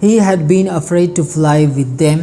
He had been afraid to fly with them.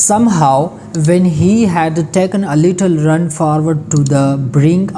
Somehow, when he had taken a little run forward to the brink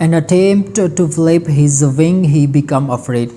and attempt to flap his wing, he became afraid.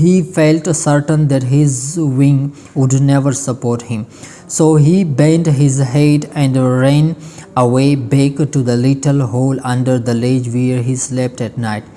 He felt certain that his wing would never support him. So he bent his head and ran away back to the little hole under the ledge where he slept at night.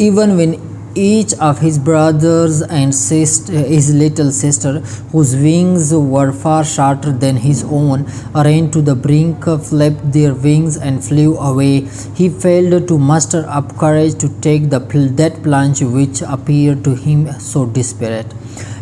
Even when each of his brothers and his little sister, whose wings were far shorter than his own, ran to the brink, flapped their wings and flew away, he failed to muster up courage to take that plunge which appeared to him so desperate.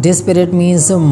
Desperate means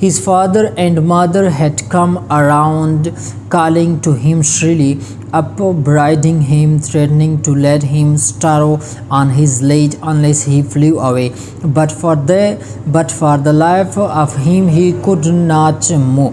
His father and mother had come around, calling to him shrilly, upbraiding him, threatening to let him starve on his ledge unless he flew away. But for the life of him he could not move.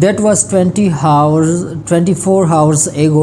That was 24 hours ago.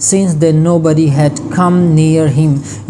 Since then nobody had come near him.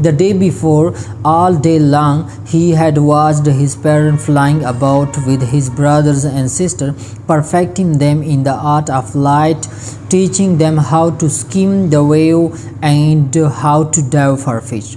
The day before, all day long, he had watched his parents flying about with his brothers and sisters, perfecting them in the art of flight, teaching them how to skim the wave and how to dive for fish.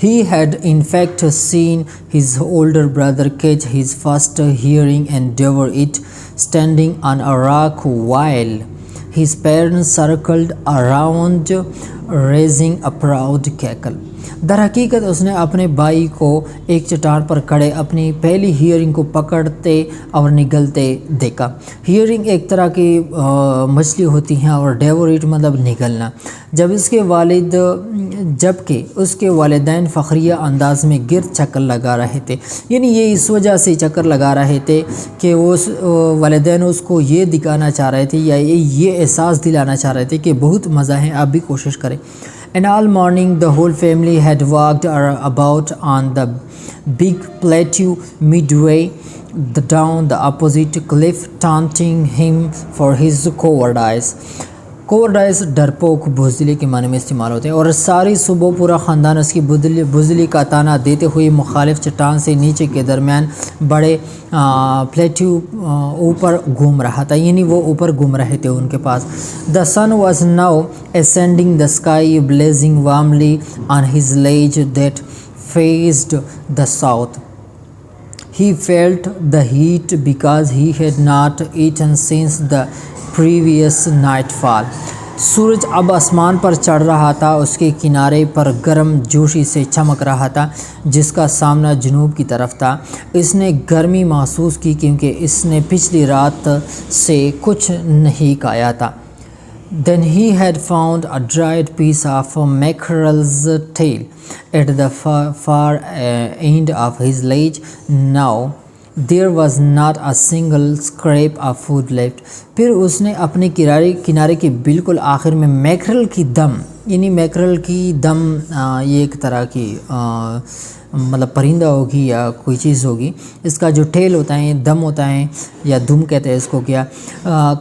He had in fact seen his older brother catch his first herring and devour it, standing on a rock while his parents circled around raising a proud cackle. در حقیقت اس نے اپنے بھائی کو ایک چٹان پر کھڑے اپنی پہلی ہیئرنگ کو پکڑتے اور نگلتے دیکھا. ہیئرنگ ایک طرح کی مچھلی ہوتی ہیں اور ڈیوریٹ مطلب نگلنا. جبکہ اس کے والدین فخریہ انداز میں گرد چکر لگا رہے تھے. یعنی یہ اس وجہ سے چکر لگا رہے تھے کہ اس والدین اس کو یہ دکھانا چاہ رہے تھے یا یہ احساس دلانا چاہ رہے تھے کہ بہت مزہ ہے، آپ بھی کوشش کریں. And all morning the whole family had walked about on the big plateau midway down the opposite cliff, taunting him for his cowardice. کوورڈائز ڈرپوک بزدلی کے معنی میں استعمال ہوتے ہیں. اور ساری صبح پورا خاندان اس کی بزدلی کا تانا دیتے ہوئے مخالف چٹان سے نیچے کے درمیان بڑے پلیٹیو اوپر گھوم رہا تھا. یعنی وہ اوپر گھوم رہے تھے ان کے پاس. The sun was now ascending the sky, blazing warmly on his ledge that faced the south. He felt the heat because he had not eaten since the previous nightfall. سورج اب آسمان پر چڑھ رہا تھا، اس کے کنارے پر گرم جوشی سے چمک رہا تھا جس کا سامنا جنوب کی طرف تھا. اس نے گرمی محسوس کی کیونکہ اس نے پچھلی رات سے کچھ نہیں کھایا تھا. Then he had found a dried piece of mackerel's tail at the far end of his ledge. Now there was not a single scrap of food left. پھر اس نے اپنے کنارے کے بالکل آخر میں میکرل کی دم، یعنی میکرل کی دم یہ ایک طرح کی مطلب پرندہ ہوگی یا کوئی چیز ہوگی، اس کا جو ٹیل ہوتا ہے، دم ہوتا ہے یا دم کہتے ہیں اس کو، کیا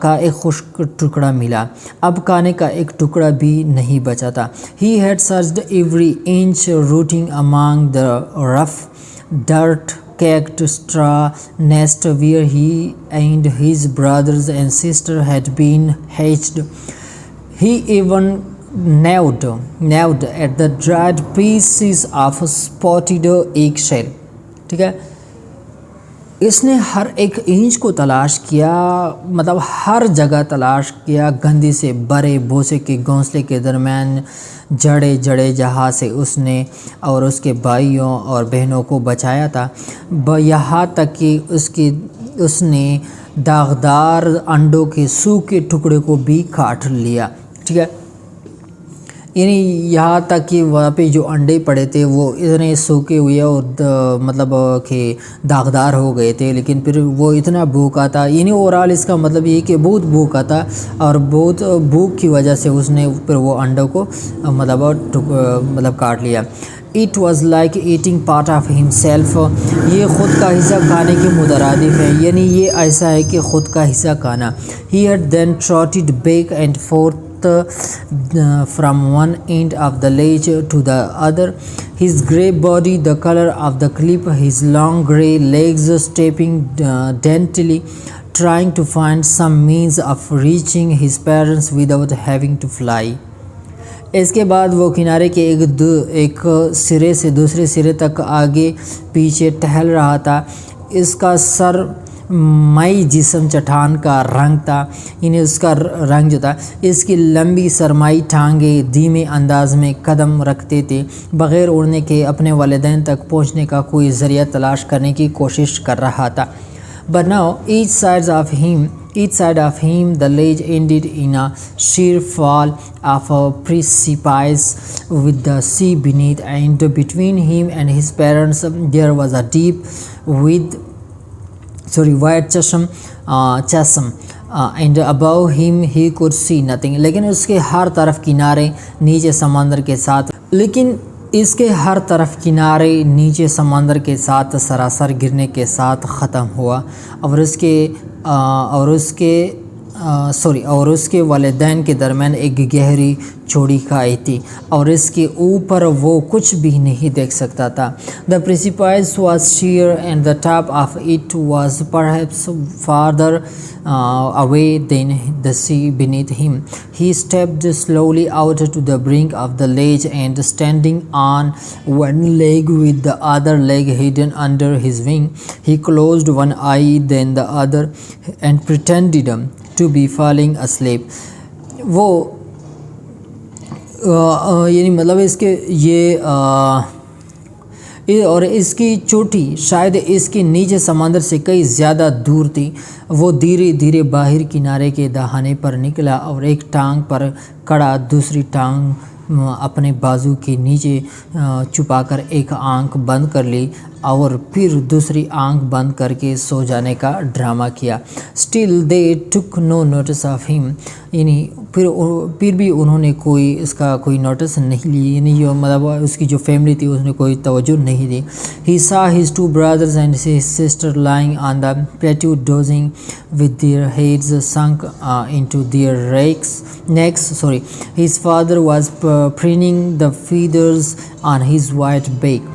کا ایک خشک ٹکڑا ملا. اب کھانے کا ایک ٹکڑا بھی نہیں بچا تھا. He had searched every inch, rooting among the rough dirt caked straw nest where he and his brothers and sister had been hatched. He even gnawed at the dried pieces of spotted eggshell. ٹھیک ہے، اس نے ہر ایک inch کو تلاش کیا، مطلب ہر جگہ تلاش کیا. گندی سے بڑے بھوسے کے گھونسلے کے درمیان جڑے جہاں سے اس نے اور اس کے بھائیوں اور بہنوں کو بچایا تھا، یہاں تک کہ اس نے داغدار انڈوں کے سوکھے ٹکڑے کو بھی کاٹ لیا. ٹھیک ہے، یعنی یہاں تک کہ وہاں پہ جو انڈے پڑے تھے وہ اتنے سوکھے ہوئے اور مطلب کہ داغدار ہو گئے تھے، لیکن پھر وہ اتنا بھوکا تھا. یعنی اوورال اس کا مطلب یہ کہ بہت بھوکا تھا اور بہت بھوک کی وجہ سے اس نے پھر وہ انڈوں کو مطلب کاٹ لیا. It was like eating part of himself. یہ خود کا حصہ کھانے کے مترادف ہے، یعنی یہ ایسا ہے کہ خود کا حصہ کھانا. He had then trotted back and forth from one end of the ledge to the other, his grey body the color of the cliff, his long grey legs stepping daintily, trying to find some means of reaching his parents without having to fly. اس کے بعد وہ کنارے کے ایک سرے سے دوسرے سرے تک آگے پیچھے ٹہل رہا تھا. اس کا سر مائی جسم چٹان کا رنگ تھا، یعنی اس کا رنگ جو تھا. اس کی لمبی سرمائی ٹانگیں دھیمے انداز میں قدم رکھتے تھے، بغیر اڑنے کے اپنے والدین تک پہنچنے کا کوئی ذریعہ تلاش کرنے کی کوشش کر رہا تھا. But now each side of him the ledge ended in a sheer fall of a precipice with the sea beneath, and between him and his parents there was a deep wide chasm, and above him he could see nothing. لیکن اس کے ہر طرف کنارے نیچے سمندر کے ساتھ سراسر گرنے کے ساتھ ختم ہوا. اور اس کے والدین کے درمیان ایک گہری چوڑی کھائی تھی اور اس کے اوپر وہ کچھ بھی نہیں دیکھ سکتا تھا. The precipice was sheer and the top of it was perhaps farther away than the sea beneath him. He stepped slowly out to the brink of the ledge and standing on one leg with the other leg hidden under his wing, he closed one eye then the other and pretended to be falling asleep. وہ یعنی مطلب اس کے یہ اور اس کی چوٹی شاید اس کے نیچے سمندر سے کئی زیادہ دور تھی۔ وہ دھیرے دھیرے باہر کنارے کے دہانے پر نکلا اور ایک ٹانگ پر کڑا دوسری ٹانگ اپنے بازو کے نیچے چھپا کر ایک آنکھ بند کر لی اور پھر دوسری آنکھ بند کر کے سو جانے کا ڈرامہ کیا۔ Still they took no notice of ہم، یعنی پھر بھی انہوں نے اس کا کوئی نوٹس نہیں لی، یعنی جو مطلب اس کی جو فیملی تھی اس نے کوئی توجہ نہیں دی۔ He saw his two brothers and his sister lying on the patio dozing with their heads sunk into their necks. His father was preening the feathers on his white back.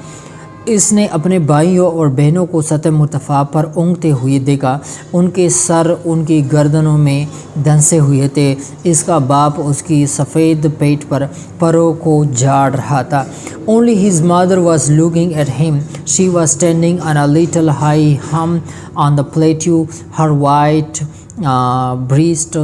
اس نے اپنے بھائیوں اور بہنوں کو سطح مرتفع پر اونگتے ہوئے دیکھا، ان کے سر ان کی گردنوں میں دھنسے ہوئے تھے۔ اس کا باپ اس کی سفید پیٹھ پر پروں کو جھاڑ رہا تھا۔ Only his mother was looking at him. She was standing on a little high hump on the plateau, her white breast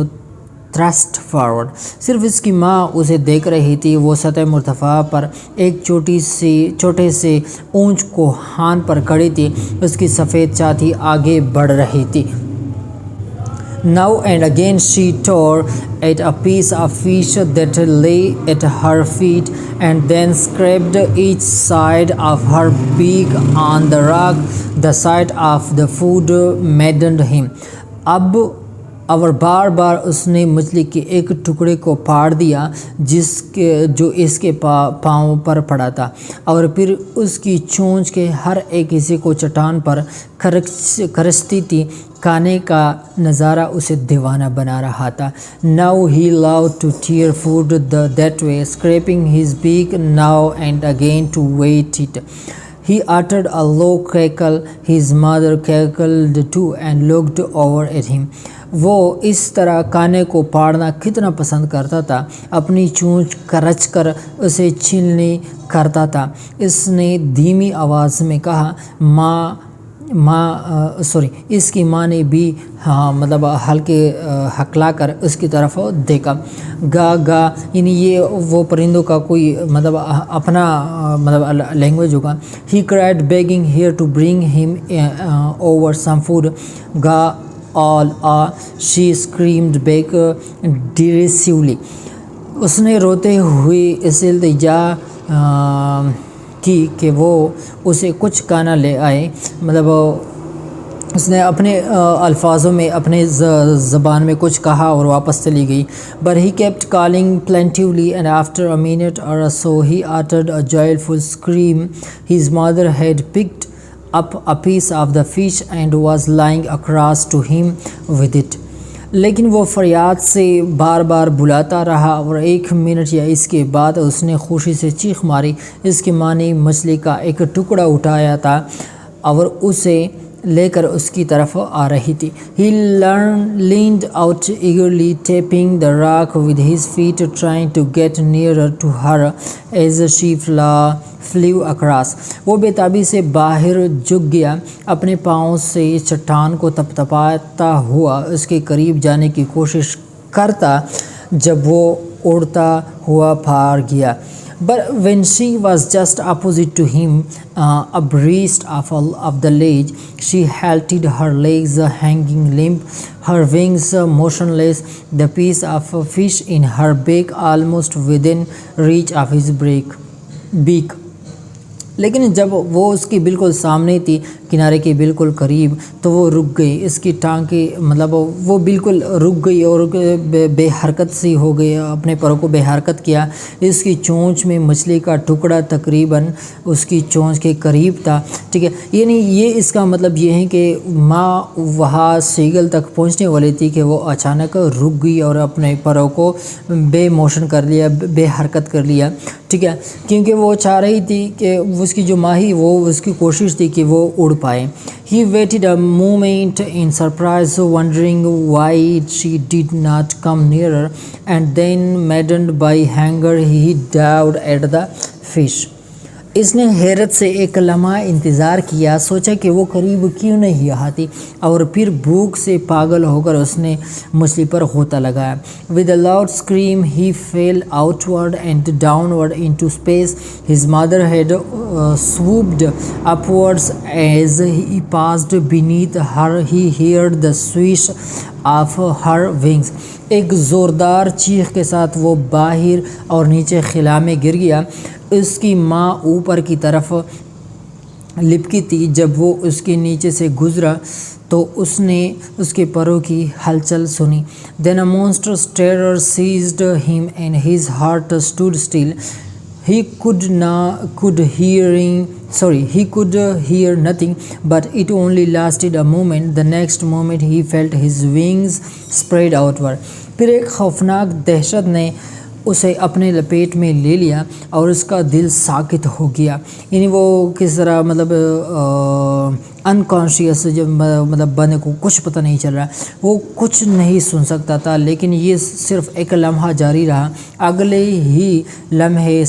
thrust forward. صرف اس کی ماں اسے دیکھ رہی تھی۔ وہ سطح مرتفع پر ایک چھوٹے سے اونچ کوہان پر کھڑی تھی، اس کی سفید چھاتی آگے بڑھ رہی تھی۔ Now and again she tore at a piece of fish that lay at her feet and then scraped each side of her beak on the rock. The sight of the food maddened him. اور بار بار اس نے مچھلی کے ایک ٹکڑے کو پھاڑ دیا جو اس کے پاؤں پر پڑا تھا، اور پھر اس کی چونچ کے ہر ایک حصے کو چٹان پر کھرچتی تھی۔ کھانے کا نظارہ اسے دیوانہ بنا رہا تھا۔ Now he loved to tear food that way, scraping his beak now and again to weight it. He uttered a low cackle. His mother cackled too and looked over at him. وہ اس طرح کھانے کو پھاڑنا کتنا پسند کرتا تھا، اپنی چونچ کرچ کر اسے چھیلنے کرتا تھا۔ اس نے دھیمی آواز میں کہا، اس کی ماں نے بھی مطلب ہلکے ہکلا کر اس کی طرف دیکھا۔ گا یعنی یہ وہ پرندوں کا کوئی مطلب اپنا مطلب لینگویج ہوگا۔ He cried begging her to bring him over some food. Ga all she screamed back derisively. اس نے روتے ہوئے اس التجا کی کہ وہ اسے کچھ کھانا لے آئے، مطلب اس نے اپنے الفاظوں میں اپنے زبان میں کچھ کہا اور واپس چلی گئی۔ But he kept calling plaintively and after a minute or so he uttered a joyful scream. His mother had picked up a piece of the fish and was lying across to him with it. لیکن وہ فریاد سے بار بار بلاتا رہا اور 1 minute یا اس کے بعد اس نے خوشی سے چیخ ماری۔ اس کی ماں نے مچھلی کا ایک ٹکڑا اٹھایا تھا اور اسے لے کر اس کی طرف آ رہی تھی۔ He leaned out eagerly, tapping the rock with his feet, trying to get nearer to her as she flew across. وہ بے تابی سے باہر جھک گیا، اپنے پاؤں سے چٹان کو تپتپاتا ہوا اس کے قریب جانے کی کوشش کرتا جب وہ اڑتا ہوا پھار گیا۔ But when she was just opposite to him, abreast of the ledge, she halted, her legs hanging limp, her wings motionless, the piece of fish in her beak almost within reach of his beak. لیکن جب وہ اس کی بالکل سامنے تھی، کنارے کے بالکل قریب، تو وہ رک گئی۔ اس کی ٹانگ کی مطلب وہ بالکل رک گئی اور بے حرکت سی ہو گئی، اپنے پروں کو بے حرکت کیا۔ اس کی چونچ میں مچھلی کا ٹکڑا تقریباً اس کی چونچ کے قریب تھا، ٹھیک ہے۔ یعنی یہ اس کا مطلب یہ ہے کہ ماں وہاں سیگل تک پہنچنے والی تھی کہ وہ اچانک رک گئی اور اپنے پروں کو بے موشن کر لیا، بے حرکت کر لیا، ٹھیک ہے، کیونکہ وہ چاہ رہی تھی کہ اس کی جو ماہی وہ اس کی کوشش تھی کہ وہ اڑ پائے۔ He waited a moment in surprise, wondering why she did not come nearer, and then maddened by hunger he dived at the fish. اس نے حیرت سے ایک لمحہ انتظار کیا، سوچا کہ وہ قریب کیوں نہیں آتی، اور پھر بھوک سے پاگل ہو کر اس نے مچھلی پر غوطہ لگایا۔ With a loud scream he fell outward and downward into space. His mother had swooped upwards. As he passed beneath her he heard the swish of her wings. ایک زوردار چیخ کے ساتھ وہ باہر اور نیچے خلا میں گر گیا۔ اس کی ماں اوپر کی طرف لپکی تھی۔ جب وہ اس کے نیچے سے گزرا تو اس نے اس کے پروں کی ہلچل سنی۔ Then a monstrous terror seized him and his heart stood still. He could hear nothing, but it only lasted a moment. The next moment he felt his wings spread outward. پھر ایک خوفناک دہشت نے اسے اپنے لپیٹ میں لے لیا اور اس کا دل ساکت ہو گیا۔ یعنی وہ کس طرح انکانشیس، جب بندے کو کچھ پتہ نہیں چل رہا، وہ کچھ نہیں سن سکتا تھا، لیکن یہ صرف ایک لمحہ جاری رہا۔ اگلے ہی لمحے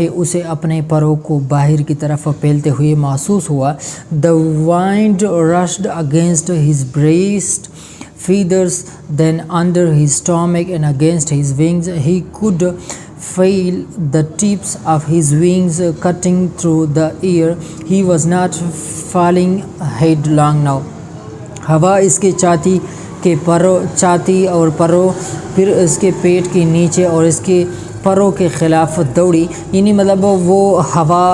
اسے اپنے پروں کو باہر کی طرف پھیلتے ہوئے محسوس ہوا۔ The wind rushed against his breast feathers, then under his stomach and against his wings. He could feel the tips of his wings cutting through the air. He was not falling headlong now. ہوا اس کے چھاتی اور پروں، پھر اس کے پیٹ کے نیچے اور اس کے پروں کے خلاف دوڑی۔ یعنی وہ ہوا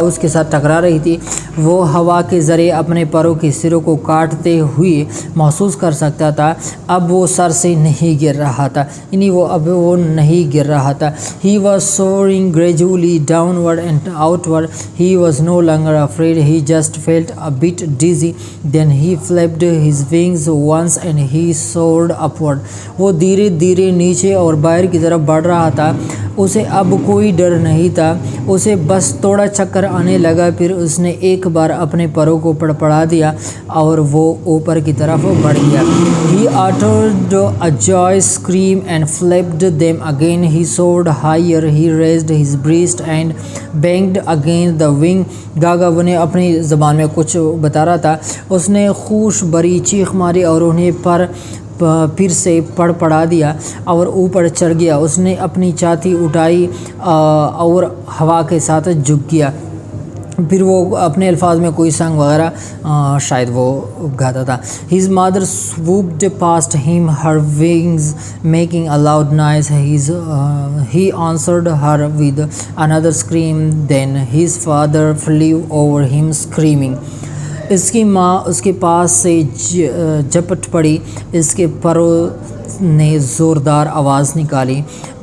اس کے ساتھ ٹکرا رہی تھی۔ وہ ہوا کے ذریعے اپنے پروں کے سروں کو کاٹتے ہوئے محسوس کر سکتا تھا۔ اب وہ سر سے نہیں گر رہا تھا، یعنی وہ نہیں گر رہا تھا۔ He was soaring gradually downward and outward. He was no longer afraid. He just felt a bit dizzy. Then he flapped his wings once and he soared upward. وہ دھیرے دھیرے نیچے اور باہر کی طرف بڑھ رہا تھا۔ اسے اب کوئی ڈر نہیں تھا، اسے بس تھوڑا چکر آنے لگا۔ پھر اس نے ایک بار اپنے پروں کو پڑپڑا دیا اور وہ اوپر کی طرف بڑھ گیا۔ He uttered a joyous scream and flapped them again. He soared higher. He raised his breast and banged against the wing. گاگا وہ نے اپنی زبان میں کچھ بتا رہا تھا۔ اس نے خوش بری چیخ ماری اور انہیں پھر سے پڑا دیا اور اوپر چڑھ گیا۔ اس نے اپنی چھاتی اٹھائی اور ہوا کے ساتھ جھک گیا۔ پھر وہ اپنے الفاظ میں کوئی سانگ وغیرہ شاید وہ گاتا تھا۔ His mother swooped past him, her wings making a loud noise. He answered her with another scream. Then his father flew over him screaming. اس کی ماں اس کے پاس سے جھپٹ پڑی، اس کے پروں نے زوردار آواز نکالی۔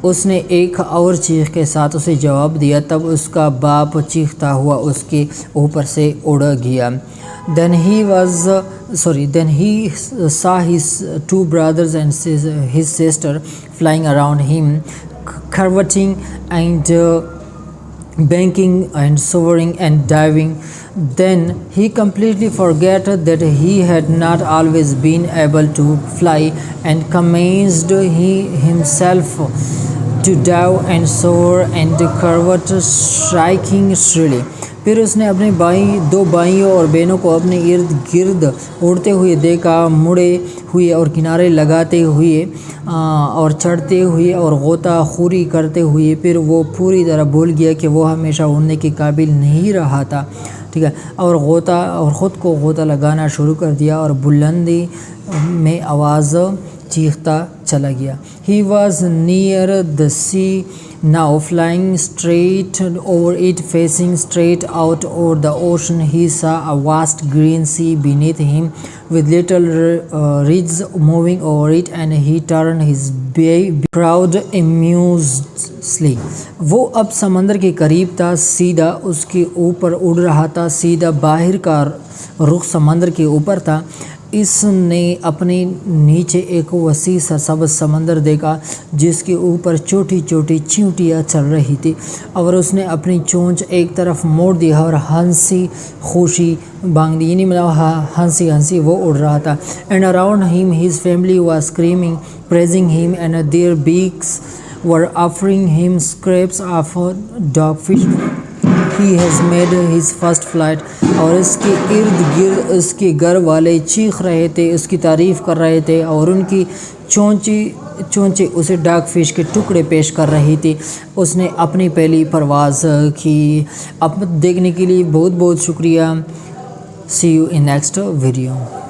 اس نے ایک اور چیخ کے ساتھ اسے جواب دیا۔ تب اس کا باپ چیختا ہوا اس کے اوپر سے اڑ گیا۔ Then he saw his two brothers and his sister flying around him, curveting and banking and soaring and diving. Then he completely forgot that he had not always been able to fly, and commenced himself to dive and soar and curvet, striking shrilly. پھر اس نے اپنے دو بھائیوں اور بہنوں کو اپنے ارد گرد اڑتے ہوئے دیکھا، مڑے ہوئے اور کنارے لگاتے ہوئے اور چڑھتے ہوئے اور غوطہ خوری کرتے ہوئے۔ پھر وہ پوری طرح بھول گیا کہ وہ ہمیشہ اڑنے کے قابل نہیں رہا تھا، ٹھیک ہے، اور خود کو غوطہ لگانا شروع کر دیا اور بلندی میں آواز چیختا چلا گیا۔ He was near the sea now, flying straight over it, facing straight out over the ocean. He saw a vast green sea beneath him with little ridges moving over it, and he turned his proud amusedly. وہ اب سمندر کے قریب تھا، سیدھا اس کے اوپر اڑ رہا تھا، سیدھا باہر کا رخ سمندر کے اوپر تھا۔ اس نے اپنے نیچے ایک وسیع سا سبز سمندر دیکھا جس کے اوپر چھوٹی چھوٹی چیونٹیاں چل رہی تھی، اور اس نے اپنی چونچ ایک طرف موڑ دیا اور ہنسی خوشی بانگ دی، یعنی ہنسی وہ اڑ رہا تھا۔ And around him his family was screaming, praising him, and their beaks were offering him scraps of dogfish. He has made his first flight. اور اس کے ارد گرد اس کے گھر والے چیخ رہے تھے، اس کی تعریف کر رہے تھے، اور ان کی چونچے اسے ڈاگ فش کے ٹکڑے پیش کر رہی تھی۔ اس نے اپنی پہلی پرواز کی۔ اب دیکھنے کے لیے بہت بہت شکریہ۔ See you in next video.